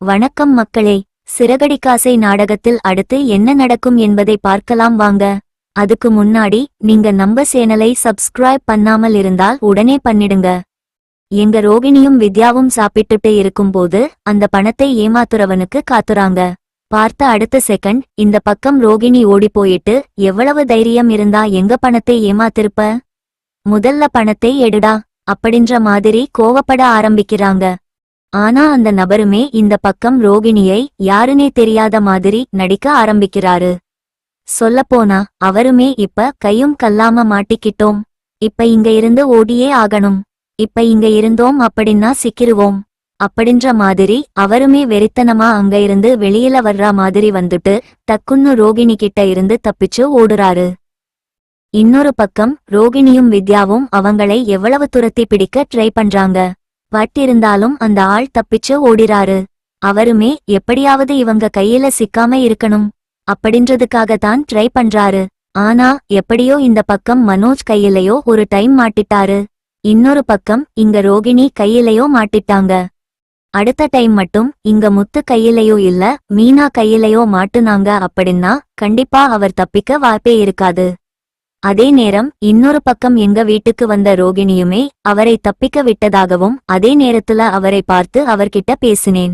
வணக்கம் மக்களே. சிறகடிக்காசை நாடகத்தில் அடுத்து என்ன நடக்கும் என்பதை பார்க்கலாம் வாங்க. அதுக்கு முன்னாடி நீங்க நம்ம சேனலை சப்ஸ்கிரைப் பண்ணாமல் இருந்தால் உடனே பண்ணிடுங்க. எங்க ரோகிணியும் வித்யாவும் சாப்பிட்டுட்டு இருக்கும்போது அந்த பணத்தை ஏமாத்துறவனுக்கு காத்துறாங்க. பார்த்த அடுத்த செகண்ட் இந்த பக்கம் ரோகிணி ஓடி போயிட்டு, எவ்வளவு தைரியம் இருந்தா எங்க பணத்தை ஏமாத்திருப்ப, முதல்ல பணத்தை எடுடா அப்படின்ற மாதிரி கோவப்பட ஆரம்பிக்கிறாங்க. ஆனா அந்த நபருமே இந்த பக்கம் ரோகிணியை யாருனே தெரியாத மாதிரி நடிக்க ஆரம்பிக்கிறாரு. சொல்லப்போனா அவருமே இப்ப கையும் கல்லாம மாட்டிக்கிட்டோம், இப்ப இங்க இருந்து ஓடியே ஆகணும், இப்ப இங்க இருந்தோம் அப்படின்னா சிக்கிருவோம் அப்படின்ற மாதிரி அவருமே வெறித்தனமா அங்க இருந்து வெளியில வர்ற மாதிரி வந்துட்டு டக்குன்னு ரோகிணி கிட்ட இருந்து தப்பிச்சு ஓடுறாரு. இன்னொரு பக்கம் ரோகிணியும் வித்யாவும் அவங்களை எவ்வளவு துரத்தி பிடிக்க ட்ரை பண்றாங்க. பட் இருந்தாலும் அந்த ஆள் தப்பிச்சு ஓடிறாரு. அவருமே எப்படியாவது இவங்க கையில சிக்காம இருக்கணும் அப்படின்றதுக்காகத்தான் ட்ரை பண்றாரு. ஆனா எப்படியோ இந்த பக்கம் மனோஜ் கையிலையோ ஒரு டைம் மாட்டிட்டாரு. இன்னொரு பக்கம் இங்க ரோகிணி கையிலையோ மாட்டிட்டாங்க. அடுத்த டைம் மட்டும் இங்க முத்து கையிலையோ இல்ல மீனா கையிலையோ மாட்டுனாங்க அப்படின்னா கண்டிப்பா அவர் தப்பிக்க வாய்ப்பே இருக்காது. அதே நேரம் இன்னொரு பக்கம் எங்க வீட்டுக்கு வந்த ரோகிணியுமே அவரை தப்பிக்க விட்டதாகவும் அதே நேரத்துல அவரை பார்த்து அவர்கிட்ட பேசினேன்,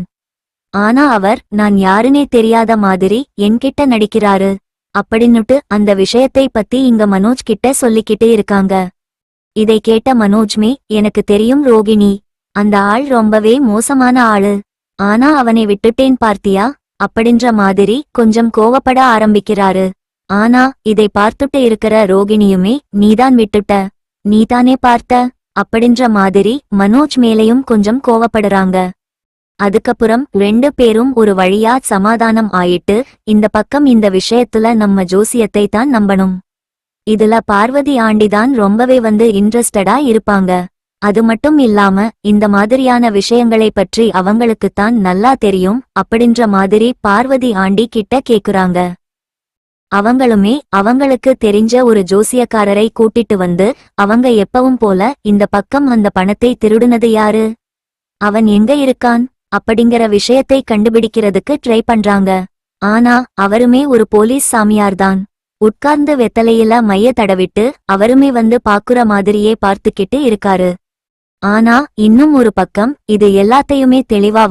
ஆனா அவர் நான் யாருனே தெரியாத மாதிரி என்கிட்ட நடிக்கிறாரு அப்படின்னுட்டு அந்த விஷயத்தை பத்தி இங்க மனோஜ் கிட்ட சொல்லிக்கிட்டு இருக்காங்க. இதை கேட்ட மனோஜ்மே எனக்கு தெரியும் ரோகிணி, அந்த ஆள் ரொம்பவே மோசமான ஆளு, ஆனா அவனை விட்டுட்டேன் பார்த்தியா அப்படின்ற மாதிரி கொஞ்சம் கோவப்பட ஆரம்பிக்கிறாரு. ஆனா இதை பார்த்துட்டு இருக்கிற ரோகிணியுமே நீதான் விட்டுட்ட, நீதானே பார்த்த அப்படின்ற மாதிரி மனோஜ் மேலையும் கொஞ்சம் கோவப்படுறாங்க. அதுக்கப்புறம் ரெண்டு பேரும் ஒரு வழியா சமாதானம் ஆயிட்டு இந்த பக்கம் இந்த விஷயத்துல நம்ம ஜோசியத்தை தான் நம்பணும், இதுல பார்வதி ஆண்டிதான் ரொம்பவே இன்ட்ரெஸ்டடா இருப்பாங்க. அது மட்டும் இல்லாம இந்த மாதிரியான விஷயங்களை பற்றி அவங்களுக்குத்தான் நல்லா தெரியும் அப்படின்ற மாதிரி பார்வதி ஆண்டி கிட்ட கேக்குறாங்க. அவங்களுமே அவங்களுக்கு தெரிஞ்ச ஒரு ஜோசியக்காரரை கூட்டிட்டு வந்து அவங்க எப்பவும் போல இந்த பக்கம் அந்த பணத்தை திருடுனது யாரு, அவன் எங்க இருக்கான் அப்படிங்கிற விஷயத்தை கண்டுபிடிக்கிறதுக்கு ட்ரை பண்றாங்க. ஆனா அவருமே ஒரு போலீஸ் சாமியார்தான். உட்கார்ந்து வெத்தலையில மைய தடவிட்டு அவருமே பாக்குற மாதிரியே பார்த்துக்கிட்டு இருக்காரு. ஆனா இன்னும் ஒரு பக்கம் இது எல்லாத்தையுமே தெளிவா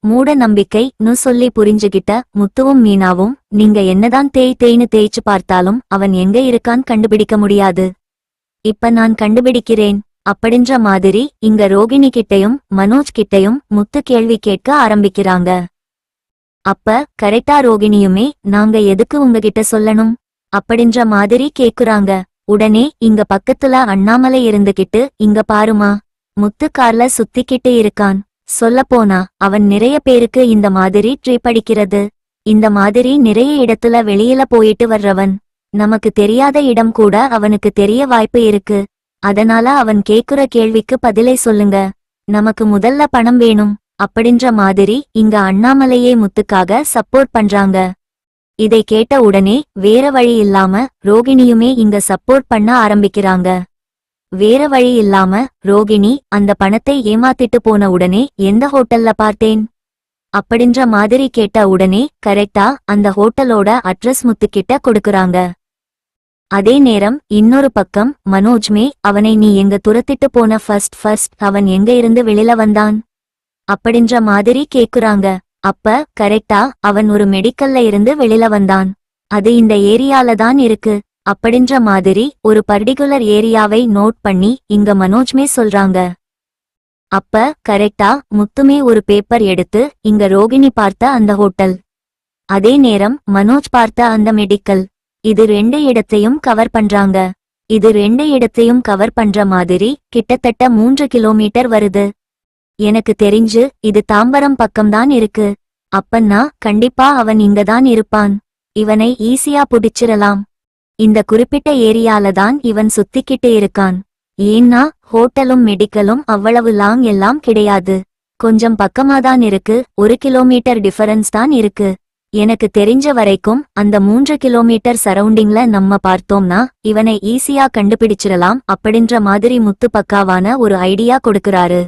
மூட நம்பிக்கைன்னு சொல்லி புரிஞ்சுகிட்ட முத்துவும் மீனாவும் நீங்க என்னதான் தேய்னு தேய்ச்சு பார்த்தாலும் அவன் எங்க இருக்கான் கண்டுபிடிக்க முடியாது, இப்ப நான் கண்டுபிடிக்கிறேன் அப்படின்ற மாதிரி இங்க ரோகிணி கிட்டையும் மனோஜ் கிட்டையும் முத்து கேள்வி கேட்க ஆரம்பிக்கிறாங்க. அப்ப கரெக்டா ரோகிணியுமே நாங்க எதுக்கு உங்ககிட்ட சொல்லணும் அப்படின்ற மாதிரி கேக்குறாங்க. உடனே இங்க பக்கத்துல அண்ணாமலை இருந்துகிட்டு இங்க பாருமா, முத்து கார்ல சுத்திக்கிட்டு இருக்கான், சொல்லப்போனா அவன் நிறைய பேருக்கு இந்த மாதிரி ட்ரிப் அடிக்கிறது, இந்த மாதிரி நிறைய இடத்துல வெளியில போயிட்டு வர்றவன், நமக்கு தெரியாத இடம் கூட அவனுக்கு தெரிய வாய்ப்பு இருக்கு, அதனால அவன் கேக்குற கேள்விக்கு பதிலை சொல்லுங்க, நமக்கு முதல்ல பணம் வேணும் அப்படின்ற மாதிரி இங்க அண்ணாமலையே முத்துக்காக சப்போர்ட் பண்றாங்க. இதை கேட்ட உடனே வேற வழி இல்லாம ரோகிணியுமே இங்க சப்போர்ட் பண்ண ஆரம்பிக்கிறாங்க. வேற வழி இல்லாம ரோகிணி அந்த பணத்தை ஏமாத்திட்டு போன உடனே எந்த ஹோட்டல்ல பார்த்தேன் அப்படின்ற மாதிரி கேட்ட உடனே கரெக்டா அந்த ஹோட்டலோட அட்ரஸ் முத்துக்கிட்ட கொடுக்கறாங்க. அதே நேரம் இன்னொரு பக்கம் மனோஜ்மே அவனை நீ எங்க துரத்திட்டு போன ஃபர்ஸ்ட் அவன் எங்க இருந்து வெளியில வந்தான் அப்படின்ற மாதிரி கேக்குறாங்க. அப்ப கரெக்டா அவன் ஒரு மெடிக்கல்ல இருந்து வெளியில வந்தான், அது இந்த ஏரியால தான் இருக்கு அப்படின்ற மாதிரி ஒரு பர்டிகுலர் ஏரியாவை நோட் பண்ணி இங்க மனோஜ்மே சொல்றாங்க. அப்ப கரெக்டா முத்துமே ஒரு பேப்பர் எடுத்து இங்க ரோகிணி பார்த்த அந்த ஹோட்டல், அதே நேரம் மனோஜ் பார்த்த அந்த மெடிக்கல், இது ரெண்டு இடத்தையும் கவர் பண்றாங்க. இது ரெண்டு இடத்தையும் கவர் பண்ற மாதிரி கிட்டத்தட்ட 3 கிலோமீட்டர் வருது. எனக்கு தெரிஞ்சு இது தாம்பரம் பக்கம்தான் இருக்கு, அப்பன்னா கண்டிப்பா அவன் இங்கதான் இருப்பான், இவனை ஈஸியா புடிச்சிடலாம், இந்த குறிப்பிட்ட ஏரியால தான் இவன் சுத்திக்கிட்டு இருக்கான், ஏன்னா ஹோட்டலும் மெடிக்கலும் அவ்வளவு லாங் எல்லாம் கிடையாது, கொஞ்சம் பக்கமாதான் இருக்கு, 1 கிலோமீட்டர் டிஃபரன்ஸ் தான் இருக்கு, எனக்கு தெரிஞ்ச வரைக்கும் அந்த 3 கிலோமீட்டர் சரவுண்டிங்ல நம்ம பார்த்தோம்னா இவனை ஈஸியா கண்டுபிடிச்சிடலாம் அப்படின்ற மாதிரி முத்து பக்காவான ஒரு ஐடியா கொடுக்கறாரு.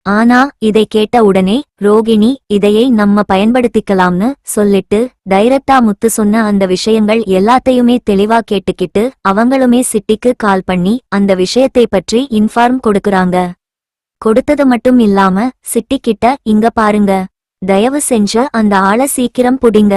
ஆனா இதை கேட்ட உடனே ரோகிணி இதையை நம்ம பயன்படுத்திக்கலாம்னு சொல்லிட்டு டைரக்டா முத்து சொன்ன அந்த விஷயங்கள் எல்லாத்தையுமே தெளிவா கேட்டுக்கிட்டு அவங்களுமே சிட்டிக்கு கால் பண்ணி அந்த விஷயத்தை பற்றி இன்ஃபார்ம் கொடுக்கறாங்க. கொடுத்தது மட்டும் இல்லாம சிட்டிக்கிட்ட இங்க பாருங்க, தயவு செஞ்சு அந்த ஆளை சீக்கிரம் புடிங்க,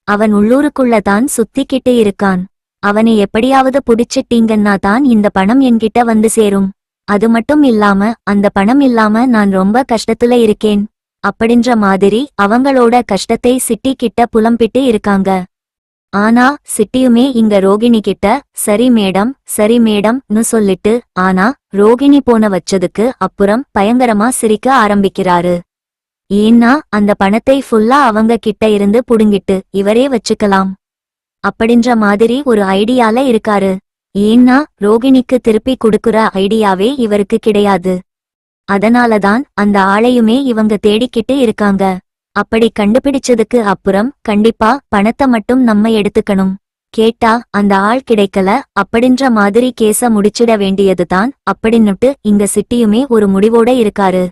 அவன் உள்ளூருக்குள்ள தான் சுத்திக்கிட்டு இருக்கான், அவனை எப்படியாவது புடிச்சிட்டீங்கன்னா தான் இந்த பணம் என்கிட்ட வந்து சேரும், அது மட்டும் இல்லாம அந்த பணம் இல்லாம நான் ரொம்ப கஷ்டத்துல இருக்கேன் அப்படின்ற மாதிரி அவங்களோட கஷ்டத்தை சிட்டி கிட்ட புலம்பிட்டு இருக்காங்க. ஆனா சிட்டியுமே இங்க ரோகிணி கிட்ட சரி மேடம்னு சொல்லிட்டு ஆனா ரோகிணி போன வச்சதுக்கு அப்புறம் பயங்கரமா சிரிக்க ஆரம்பிக்கிறாரு. ஏன்னா அந்த பணத்தை ஃபுல்லா அவங்க கிட்ட இருந்து புடுங்கிட்டு இவரே வச்சுக்கலாம் அப்படின்ற மாதிரி ஒரு ஐடியால இருக்காரு. ஏன்னா ரோகிணிக்கு திருப்பி கொடுக்குற ஐடியாவே இவருக்கு கிடையாது. அதனாலதான் அந்த ஆளையுமே இவங்க தேடிக்கிட்டு இருக்காங்க. அப்படி கண்டுபிடிச்சதுக்கு அப்புறம் கண்டிப்பா பணத்தை மட்டும் நம்ம எடுத்துக்கணும், கேட்டா அந்த ஆள் கிடைக்கல அப்படின்ற மாதிரி கேஸ முடிச்சிட வேண்டியதுதான் அப்படின்னுட்டு இங்க சிட்டியுமே ஒரு முடிவோட இருக்காரு.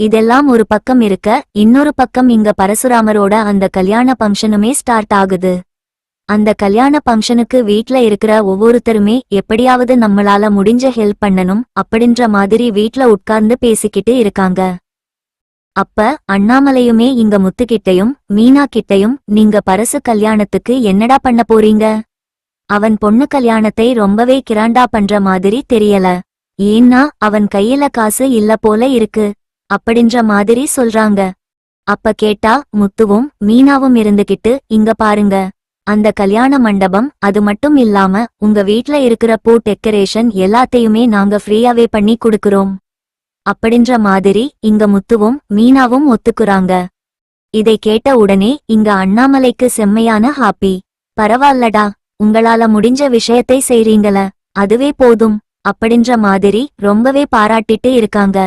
இதெல்லாம் ஒரு பக்கம் இருக்க, இன்னொரு பக்கம் இங்க பரசுராமரோட அந்த கல்யாண பங்கனுமே ஸ்டார்ட் ஆகுது. அந்த கல்யாண பங்கனுக்கு வீட்ல இருக்கிற ஒவ்வொருத்தருமே எப்படியாவது நம்மளால முடிஞ்ச ஹெல்ப் பண்ணணும் அப்படின்ற மாதிரி வீட்ல உட்கார்ந்து பேசிக்கிட்டு இருக்காங்க. அப்ப அண்ணாமலையுமே இங்க முத்துக்கிட்டையும் மீனா கிட்டையும் நீங்க பரசு கல்யாணத்துக்கு என்னடா பண்ண போறீங்க, அவன் பொண்ணு கல்யாணத்தை ரொம்பவே கிராண்டா பண்ற மாதிரி தெரியல, ஏன்னா அவன் கையில காசு இல்ல போல இருக்கு அப்படின்ற மாதிரி சொல்றாங்க. அப்ப கேட்டா முத்துவும் மீனாவும் இருந்துகிட்டு இங்க பாருங்க, அந்த கல்யாண மண்டபம் அது மட்டும் இல்லாம உங்க வீட்ல இருக்கிற பூ டெக்கரேஷன் எல்லாத்தையுமே நாங்க ஃப்ரீயாவே பண்ணி கொடுக்கிறோம் அப்படின்ற மாதிரி இங்க முத்துவும் மீனாவும் ஒத்துக்குறாங்க. இதை கேட்ட உடனே இங்க அண்ணாமலைக்கு செம்மையான ஹாப்பி. பரவால்லடா, உங்களால முடிஞ்ச விஷயத்தை செய்றீங்கள, அதுவே போதும் அப்படின்ற மாதிரி ரொம்பவே பாராட்டிட்டு இருக்காங்க.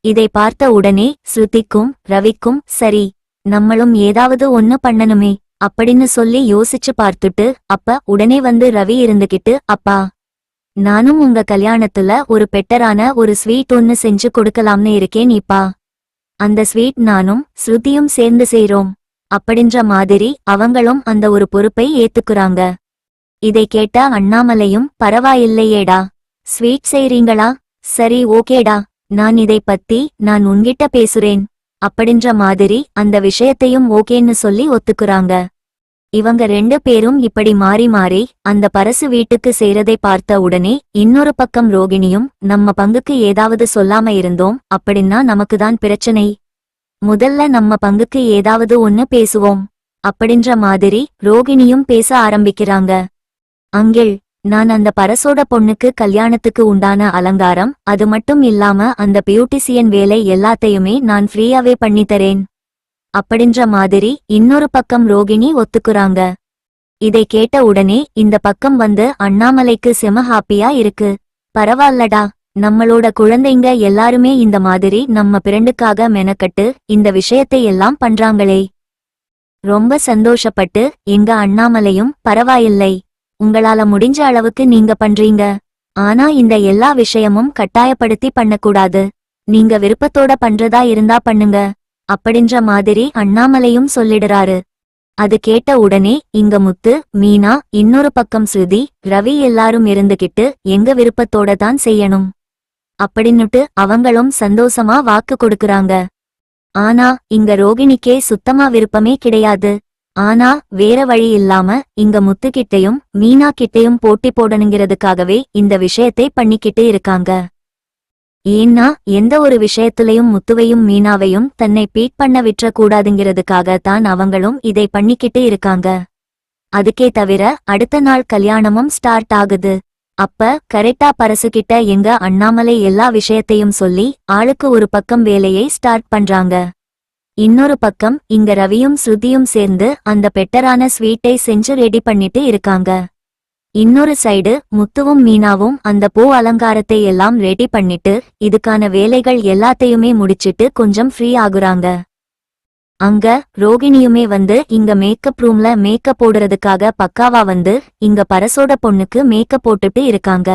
இதை பார்த்த உடனே ஸ்ருதிக்கும் ரவிக்கும் சரி நம்மளும் ஏதாவது ஒன்னு பண்ணணுமே அப்படின்னு சொல்லி யோசிச்சு பார்த்துட்டு அப்ப உடனே வந்து ரவி இருந்துகிட்டு அப்பா, நானும் உங்க கல்யாணத்துல ஒரு பெட்டரான ஒரு ஸ்வீட் ஒன்னு செஞ்சு கொடுக்கலாம்னு இருக்கேன் இப்பா, அந்த ஸ்வீட் நானும் ஸ்ருதியும் சேர்ந்து செய்றோம் அப்படின்ற மாதிரி அவங்களும் அந்த ஒரு பொறுப்பை ஏத்துக்குறாங்க. இதை கேட்ட அண்ணாமலையும் பரவாயில்லையேடா, ஸ்வீட் செய்றீங்களா, சரி ஓகேடா, நான் இதை பத்தி நான் உன்கிட்ட பேசுறேன் அப்படின்ற மாதிரி அந்த விஷயத்தையும் ஓகேன்னு சொல்லி ஒத்துக்குறாங்க. இவங்க 2 பேரும் இப்படி மாறி மாறி அந்த பரசு வீட்டுக்கு செய்றதை பார்த்த உடனே இன்னொரு பக்கம் ரோகிணியும் நம்ம பங்குக்கு ஏதாவது சொல்லாம இருந்தோம் அப்படின்னா நமக்குதான் பிரச்சனை, முதல்ல நம்ம பங்குக்கு ஏதாவது ஒன்னு பேசுவோம் அப்படின்ற மாதிரி ரோகிணியும் பேச ஆரம்பிக்கிறாங்க. அங்கிள், நான் அந்த பரசோட பொண்ணுக்கு கல்யாணத்துக்கு உண்டான அலங்காரம் அது மட்டும் இல்லாம அந்த பியூட்டிசியன் வேலை எல்லாத்தையுமே நான் ஃப்ரீயாவே பண்ணித்தரேன் அப்படின்ற மாதிரி இன்னொரு பக்கம் ரோகிணி ஒத்துக்குறாங்க. இதை கேட்ட உடனே இந்த பக்கம் வந்து அண்ணாமலைக்கு செம ஹாப்பியா இருக்கு. பரவால்லடா, நம்மளோட குழந்தைங்க எல்லாருமே இந்த மாதிரி நம்ம பிறண்டுக்காக மெனக்கட்டு இந்த விஷயத்தை எல்லாம் பண்றாங்களே, ரொம்ப சந்தோஷப்பட்டு எங்க அண்ணாமலையும் பரவாயில்லை, உங்களால முடிஞ்ச அளவுக்கு நீங்க பண்றீங்க, ஆனா இந்த எல்லா விஷயமும் கட்டாயப்படுத்தி பண்ணக்கூடாது, நீங்க விருப்பத்தோட பண்றதா இருந்தா பண்ணுங்க அப்படின்ற மாதிரி அண்ணாமலையும் சொல்லிடுறாரு. அது கேட்ட உடனே இங்க முத்து மீனா இன்னொரு பக்கம் ஸ்ருதி ரவி எல்லாரும் இருந்துகிட்டு எங்க விருப்பத்தோட தான் செய்யணும் அப்படின்னுட்டு அவங்களும் சந்தோஷமா வாக்கு கொடுக்கறாங்க. ஆனா இங்க ரோகிணிக்கே சுத்தமா விருப்பமே கிடையாது. ஆனா வேற வழி இல்லாம இங்க முத்துக்கிட்டையும் மீனா கிட்டையும் போட்டி போடணுங்கிறதுக்காகவே இந்த விஷயத்தை பண்ணிக்கிட்டு இருக்காங்க. ஏன்னா எந்த ஒரு விஷயத்திலையும் முத்துவையும் மீனாவையும் தன்னை பீட் பண்ண விற்ற கூடாதுங்கிறதுக்காக தான் அவங்களும் இதை பண்ணிக்கிட்டு இருக்காங்க. அதுக்கே தவிர அடுத்த நாள் கல்யாணமும் ஸ்டார்ட் ஆகுது. அப்ப கரெக்டா பரசுகிட்ட எங்க அண்ணாமலை எல்லா விஷயத்தையும் சொல்லி ஆளுக்கு ஒரு பக்கம் வேலையை ஸ்டார்ட் பண்றாங்க. இன்னொரு பக்கம் இங்க ரவியும் ஸ்ருதியும் சேர்ந்து அந்த பெட்டரான ஸ்வீட்டை செஞ்சு ரெடி பண்ணிட்டு இருக்காங்க. இன்னொரு சைடு முத்துவும் மீனாவும் அந்த பூ அலங்காரத்தை எல்லாம் ரெடி பண்ணிட்டு இதுக்கான வேலைகள் எல்லாத்தையுமே முடிச்சிட்டு கொஞ்சம் ஃப்ரீ ஆகுறாங்க. அங்க ரோகிணியுமே வந்து இங்க மேக்கப் ரூம்ல மேக்கப் போடுறதுக்காக பக்காவா வந்து இங்க பரசோட பொண்ணுக்கு மேக்கப் போட்டுட்டு இருக்காங்க.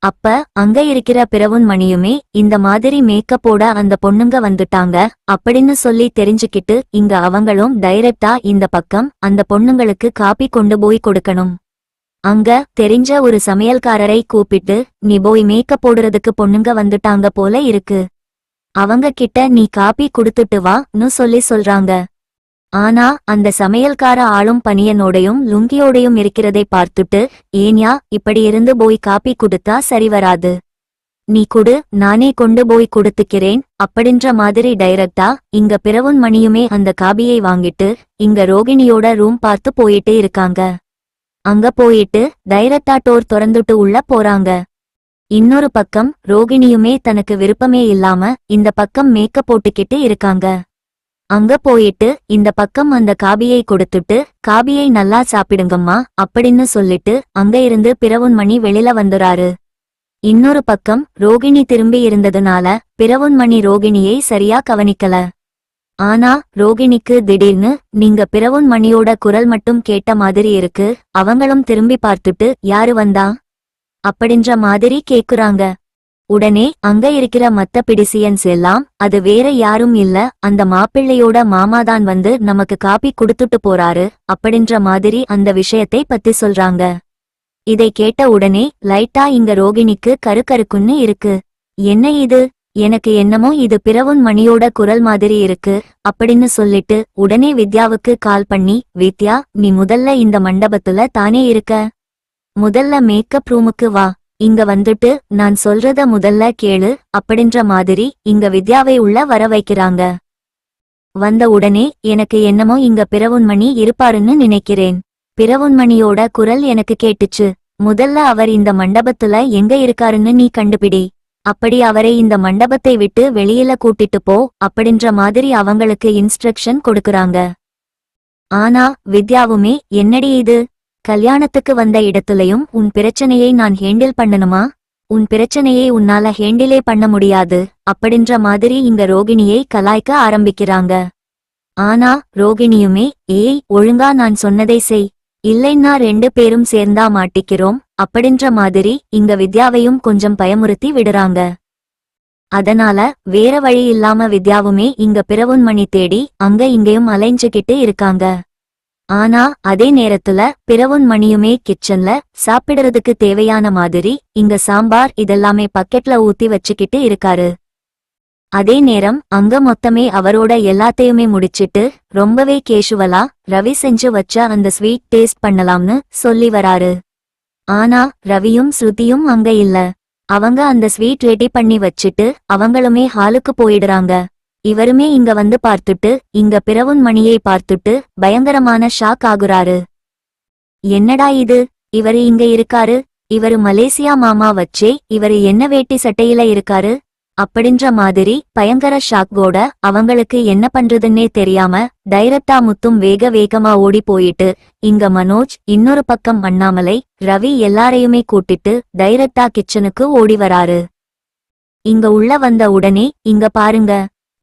அப்ப அங்க இருக்கிற பிரவுன் மணியுமே இந்த மாதிரி மேக்கப் போட அந்த பொண்ணுங்க வந்துட்டாங்க அப்படின்னு சொல்லி தெரிஞ்சுக்கிட்டு இங்க அவங்களும் டைரக்டா இந்த பக்கம் அந்த பொண்ணுங்களுக்கு காப்பி கொண்டு போய் கொடுக்கணும். அங்க தெரிஞ்ச ஒரு சமையல்காரரை கூப்பிட்டு, நீ போய் மேக்கப் போடுறதுக்கு பொண்ணுங்க வந்துட்டாங்க போல இருக்கு, அவங்க கிட்ட நீ காப்பி குடுத்துட்டு வான்னு சொல்றாங்க. ஆனா அந்த சமையல்கார ஆளும் பனியனோடையும் லுங்கியோடையும் இருக்கிறதை பார்த்துட்டு, ஏன்யா இப்படி இருந்து போய் காப்பி குடுத்தா சரி வராது, நீ குடு, நானே கொண்டு போய் கொடுத்துக்கிறேன் அப்படின்ற மாதிரி டைரக்டா இங்க பிரவுன் மணியுமே அந்த காபியை வாங்கிட்டு இங்க ரோகிணியோட ரூம் பார்த்து போயிட்டு இருக்காங்க. அங்க போயிட்டு டைரக்டா டோர் திறந்துட்டு உள்ள போறாங்க. இன்னொரு பக்கம் ரோகிணியுமே தனக்கு விருப்பமே இல்லாம இந்த பக்கம் மேக்கப் போட்டுக்கிட்டு இருக்காங்க. அங்க போயிட்டு இந்த பக்கம் அந்த காபியை கொடுத்துட்டு, காபியை நல்லா சாப்பிடுங்கம்மா அப்படின்னு சொல்லிட்டு அங்க இருந்து பிரவுன் மணி வெளில வந்துறாரு. இன்னொரு பக்கம் ரோகிணி திரும்பி இருந்ததுனால பிரவுன் மணி ரோகிணியை சரியா கவனிக்கல. ஆனா ரோகிணிக்கு திடீர்னு நீங்க பிரவுன் மணியோட குரல் மட்டும் கேட்ட மாதிரி இருக்கு, அவங்களும் திரும்பி பார்த்துட்டு யாரு வந்தா அப்படின்ற மாதிரி கேக்குறாங்க. உடனே அங்க இருக்கிற மத்த பிடிசியன்ஸ் எல்லாம் அது வேற யாரும் இல்ல, அந்த மாப்பிள்ளையோட மாமாதான் வந்து நமக்கு காப்பி குடுத்துட்டு போறாரு அப்படின்ற மாதிரி அந்த விஷயத்தை பத்தி சொல்றாங்க. இதை கேட்ட உடனே லைட்டா இங்க ரோகிணிக்கு கருக்குன்னு இருக்கு. என்ன இது, எனக்கு என்னமோ இது பிரவுன் மணியோட குரல் மாதிரி இருக்கு அப்படின்னு சொல்லிட்டு உடனே வித்யாவுக்கு கால் பண்ணி, வித்யா நீ முதல்ல இந்த மண்டபத்துல தானே இருக்க, முதல்ல மேக்கப் ரூமுக்கு வா, இங்க வந்துட்டு நான் சொல்றத முதல்ல கேளு அப்படின்ற மாதிரி இங்க வித்யாவை உள்ள வர வைக்கிறாங்க. வந்த உடனே எனக்கு என்னமோ இங்க பிரவுன்மணி இருப்பாருன்னு நினைக்கிறேன், பிரவுன்மணியோட குரல் எனக்கு கேட்டுச்சு, முதல்ல அவர் இந்த மண்டபத்துல எங்க இருக்காருன்னு நீ கண்டுபிடி, அப்படி அவரை இந்த மண்டபத்தை விட்டு வெளியில கூட்டிட்டு போ அப்படின்ற மாதிரி அவங்களுக்கு இன்ஸ்ட்ரக்ஷன் கொடுக்கறாங்க. ஆனா வித்யாவுமே என்னடி இது, கல்யாணத்துக்கு வந்த இடத்துலயும் உன் பிரச்சனையை நான் ஹேண்டில் பண்ணணுமா, உன் பிரச்சனையை உன்னால ஹேண்டிலே பண்ண முடியாது அப்படின்ற மாதிரி இங்க ரோகிணியை கலாய்க்க ஆரம்பிக்கிறாங்க. ஆனா ரோகிணியுமே ஏய் ஒழுங்கா நான் சொன்னதை செய், இல்லைன்னா 2 பேரும் சேர்ந்தா மாட்டிக்கிறோம் அப்படின்ற மாதிரி இங்க வித்யாவையும் கொஞ்சம் பயமுறுத்தி விடுறாங்க. அதனால வேற வழி இல்லாம வித்யாவுமே இங்க பிரவுன் மணி தேடி அங்க இங்கேயும் அலைஞ்சுகிட்டு இருக்காங்க. ஆனா அதே நேரத்துல பிரவுன் மணியுமே கிச்சன்ல சாப்பிடுறதுக்கு தேவையான மாதிரி இங்க சாம்பார் இதெல்லாமே பக்கெட்ல ஊத்தி வச்சுக்கிட்டு இருக்காரு. அதே நேரம் அங்க மொத்தமே அவரோட எல்லாத்தையுமே முடிச்சிட்டு ரொம்பவே கேஷுவலா ரவி செஞ்சு வச்ச அந்த ஸ்வீட் டேஸ்ட் பண்ணலாம்னு சொல்லி வராரு. ஆனா ரவியும் ஸ்ருதியும் அங்க இல்ல, அவங்க அந்த ஸ்வீட் ரெடி பண்ணி வச்சிட்டு அவங்களுமே ஹாலுக்கு போயிடுறாங்க. இவருமே இங்க வந்து பார்த்துட்டு இங்க பிரவுன் மணியை பார்த்துட்டு பயங்கரமான ஷாக் ஆகுறாரு. என்னடா இது, இவரு இங்க இருக்காரு, இவரு மலேசியா மாமா வச்சே இவரு என்ன வேட்டி சட்டையில இருக்காரு அப்படின்ற மாதிரி பயங்கர ஷாக்கோட அவங்களுக்கு என்ன பண்றதுன்னே தெரியாம டைரக்டா முத்தும் வேக வேகமா ஓடி போயிட்டு இங்க மனோஜ் இன்னொரு பக்கம் அண்ணாமலை ரவி எல்லாரையுமே கூட்டிட்டு டைரக்டா கிச்சனுக்கு ஓடி வராரு. இங்க உள்ள வந்த உடனே இங்க பாருங்க,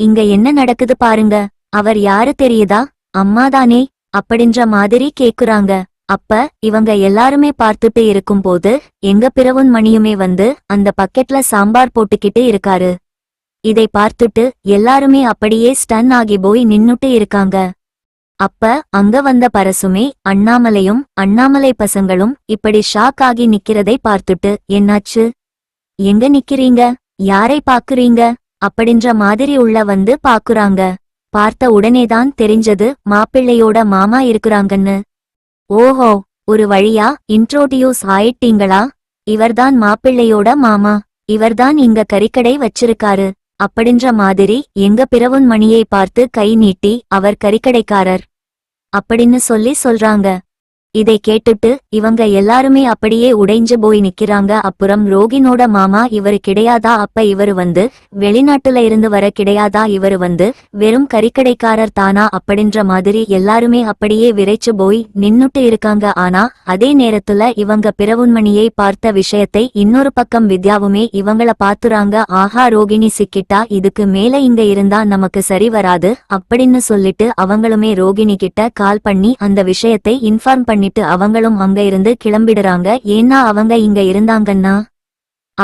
இங்க என்ன நடக்குது பாருங்க, அவர் யாரு தெரியுதா, அம்மாதானே அப்படின்ற மாதிரி கேக்குறாங்க. அப்ப இவங்க எல்லாருமே பார்த்துட்டு இருக்கும்போது எங்க பிரவுன் மணியுமே வந்து அந்த பக்கெட்ல சாம்பார் போட்டுக்கிட்டு இருக்காரு. இதை பார்த்துட்டு எல்லாருமே அப்படியே ஸ்டன் ஆகி போய் நின்னுட்டு இருக்காங்க. அப்ப அங்க வந்த பரசுமே அண்ணாமலையும் அண்ணாமலை பசங்களும் இப்படி ஷாக் ஆகி நிக்கிறதை பார்த்துட்டு என்னாச்சு, எங்க நிக்கிறீங்க, யாரை பாக்குறீங்க அப்படின்ற மாதிரி உள்ள வந்து பாக்குறாங்க. பார்த்த உடனேதான் தெரிஞ்சது மாப்பிள்ளையோட மாமா இருக்குறாங்கன்னு. ஓஹோ, ஒரு வழியா இன்ட்ரோடியூஸ் ஆயிட்டீங்களா, இவர்தான் மாப்பிள்ளையோட மாமா, இவர்தான் இங்க கறிக்கடை வச்சிருக்காரு அப்படின்ற மாதிரி எங்க பிரவுன் மணியை பார்த்து கை நீட்டி அவர் கறிக்கடைக்காரர் அப்படின்னு சொல்றாங்க. இதை கேட்டுட்டு இவங்க எல்லாருமே அப்படியே உடைஞ்சு போய் நிக்கிறாங்க. அப்புறம் ரோகினோட மாமா இவரு கிடையாதா, அப்ப இவரு வந்து வெளிநாட்டுல இருந்து வர கிடையாதா, இவரு வந்து வெறும் கறிக்கடைக்காரர் தானா அப்படின்ற மாதிரி எல்லாருமே அப்படியே விரைச்சு போய் நின்னுட்டு இருக்காங்க. ஆனா அதே நேரத்துல இவங்க பிரவுன்மணியை பார்த்த விஷயத்தை இன்னொரு பக்கம் வித்யாவுமே இவங்கள பாத்துறாங்க. ஆஹா, ரோகிணி சிக்கிட்டா, இதுக்கு மேல இங்க இருந்தா நமக்கு சரி வராது அப்படின்னு சொல்லிட்டு அவங்களுமே ரோகிணி கிட்ட கால் பண்ணி அந்த விஷயத்தை இன்ஃபார்ம் பண்ணிட்டு அவங்களும் அங்க இருந்து கிளம்பிடுறாங்க. ஏன்னா அவங்க இங்க இருந்தாங்கன்னா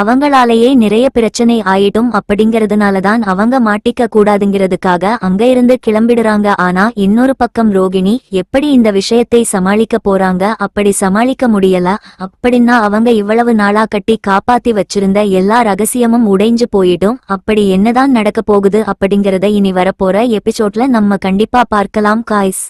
அவங்களாலேயே நிறைய பிரச்சனை ஆயிடும் அப்படிங்கறதுனாலதான் அவங்க மாட்டிக்க கூடாதுங்கிறதுக்காக அங்க இருந்து கிளம்பிடுறாங்க. ஆனா இன்னொரு பக்கம் ரோகிணி எப்படி இந்த விஷயத்தை சமாளிக்க போறாங்க? அப்படி சமாளிக்க முடியல அப்படின்னா அவங்க இவ்வளவு நாளா கட்டி காப்பாத்தி வச்சிருந்த எல்லா ரகசியமும் உடைஞ்சு போயிடும். அப்படி என்னதான் நடக்க போகுது அப்படிங்கறத இனி வரப்போற எபிசோட்ல நம்ம கண்டிப்பா பார்க்கலாம் காய்ஸ்.